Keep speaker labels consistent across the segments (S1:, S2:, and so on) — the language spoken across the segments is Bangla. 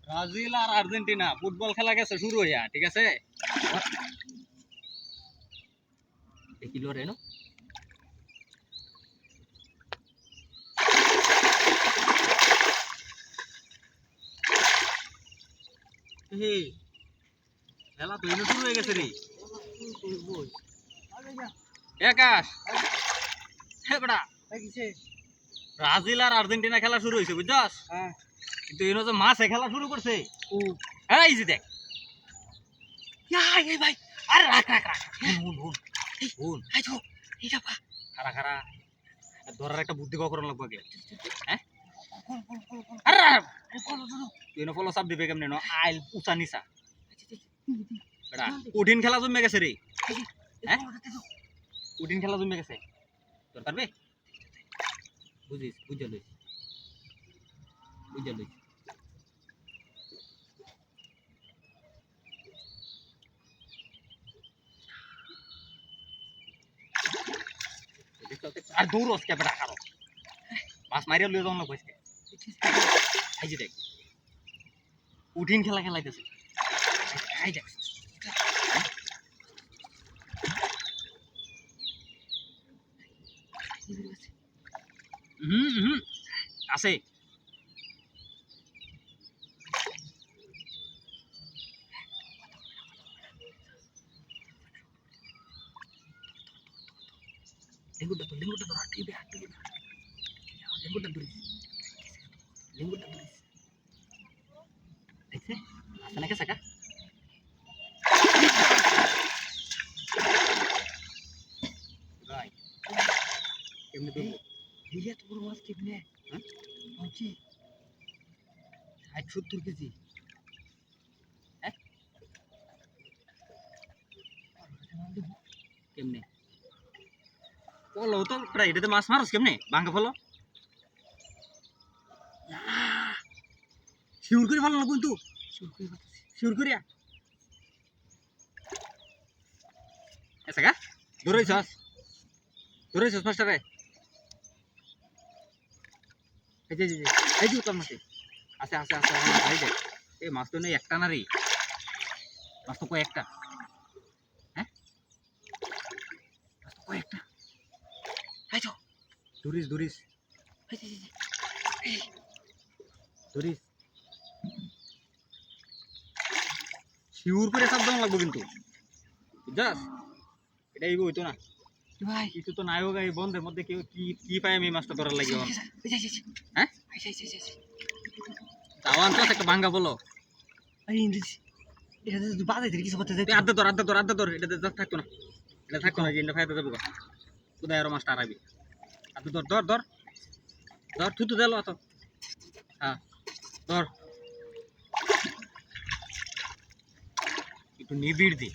S1: ব্রাজিল আর আর্জেন্টিনা ফুটবল খেলা গেছে শুরু হইয়া, ঠিক আছে? দেখিলো রে, খেলা তো শুরু হয়ে গেছে রে। আকাশ, ব্রাজিল আর আর্জেন্টিনা খেলা শুরু হয়েছে, বুঝছস? কিন্তু এনো যে মাছে খেলা শুরু করছে। এই যে দেখ, ভাই, আরে রাখ রাখ রাখ, খারা খারা ধরার একটা বুদ্ধি কখন লাগবে আগে। হ্যাঁ, আরে তুই এনো ফলো সাপ দিবে কেমনে? আইল উঁচা নিচা কঠিন খেলা জমে গেছে রে। হ্যাঁ, কঠিন খেলা জমে গেছে, তোর পারবে? বুঝিস, বুঝা লইস, বুঝা লইস। আর দৌড়স কে বেটা, খারো মাছ মারিয়া লইয়া যাওয়া লাগবে আজকে। এই যে দেখ, কঠিন খেলা খেলাইতেছে। এই দেখ, আছে লেঙ্গুটা তো, লেঙ্গুটা তো হাঁটবে, হাঁটবে, লেঙ্গুটা ধরিস, লেঙ্গুটা ধরিস। দেখছে আছে নাকি সাকা? ভাই কেমনে ধরবো? দিলে তো বড় মাছ কেমনে? হ্যাঁ, কি 60-70 কেজি? হ্যাঁ, কেমনে পলো তো প্রায় এটাতে মাছ মারস কেমনে? ভাঙ্গা ফলো শিউর করে ফেলো না, কিন্তু শিউর করিয়া আচ্ছা গা ধরেছস, ধরেছস মাস্টারে? এই যে এই যে তোর মাছে আছে আছে আছে, এই দেখ, এই মাছ তো নেই একটা না রে, মাছ তো কয়েকটা। হ্যাঁ, মাছ তো কয়েকটা। এই তো ধরিস, ধরিস, ধরিস, শিউর করে সব দাম লাগবো কিন্তু, বুঝছস? এটা এই হইতো না ভাই, কিছু তো নাই হোক। এই বন্ধের মধ্যে কেউ কি কি পায় আমি মাছটা ধরার লাগে। হ্যাঁ, তাওয়ান তো একটা ভাঙ্গা বলো, আড্ডা ধর, আড্ডা ধর, আড্ডা ধর, এটা থাকতো না, এটা থাকতো না, যে এটা ফায়দা যাবো কোথায় আরো মাছটা আড়াবি। আড্ডা ধর, ধর ধর ধর, থুতু দিল তো। হ্যাঁ ধর, একটু নিবিড় দি,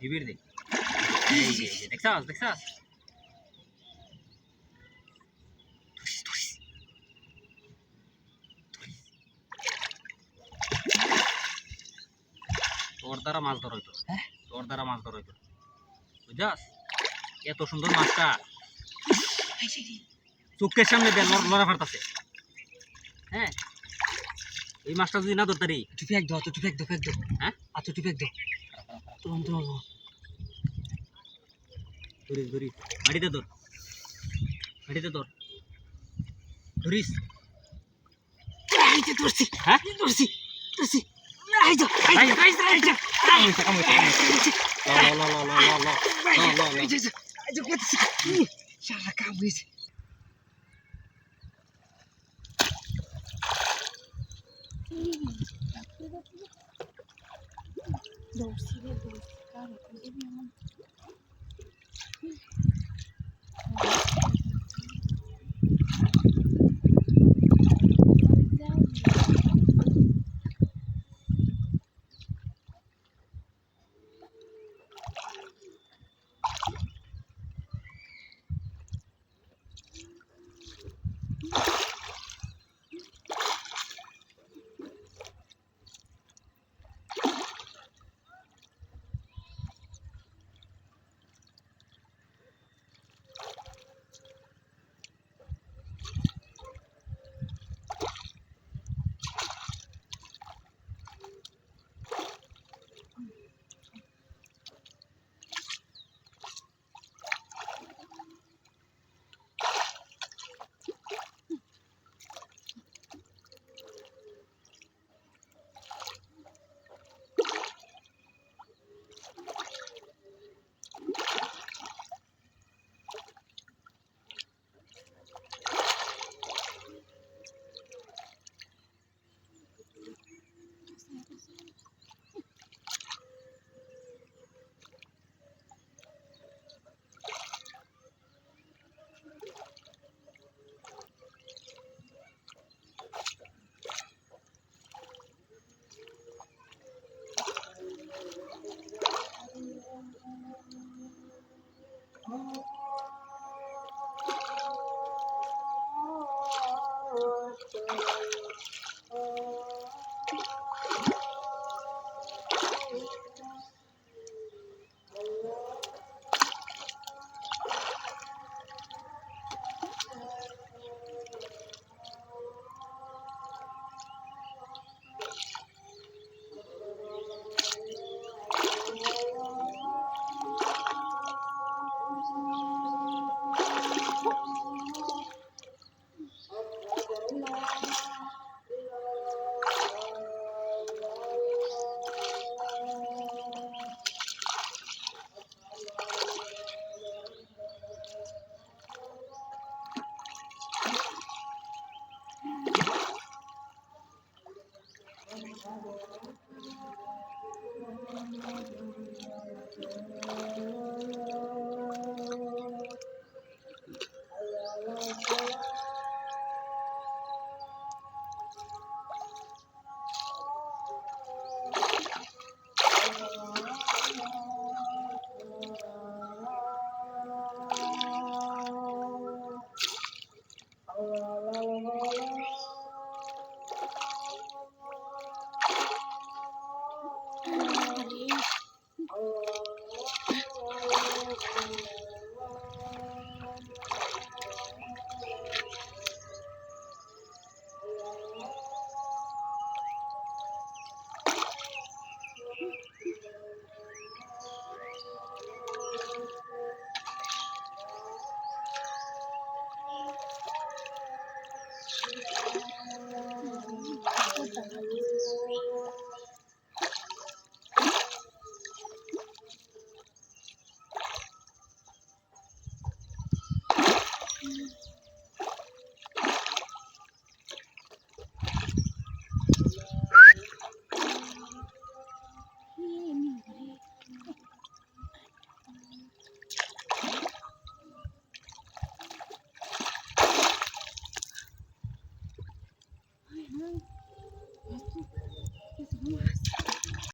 S1: নিবিড় দি। দেখছাস, দেখছাস? তোর দ্বারা মাছ ধর হইতো, তোর দ্বারা মাছ ধর হইতো, বুঝছাস? এত সুন্দর মাছটা চোখের সামনে লড়া ফারতাছে। হ্যাঁ, এই মাছটা যদি না ধরতারি, তুই ফেক দাও, তুই ফেক দাও, ফেক দাও। হ্যাঁ, আচ্ছা তুই ফেক দাও, তুরন্ত ধরিস, ধরিস, মাটিতে ধর, মাটিতে ধর, ধরিস। ধরছি, হ্যাঁ ধরছি, ধরছি। সারা কাম হয়েছে।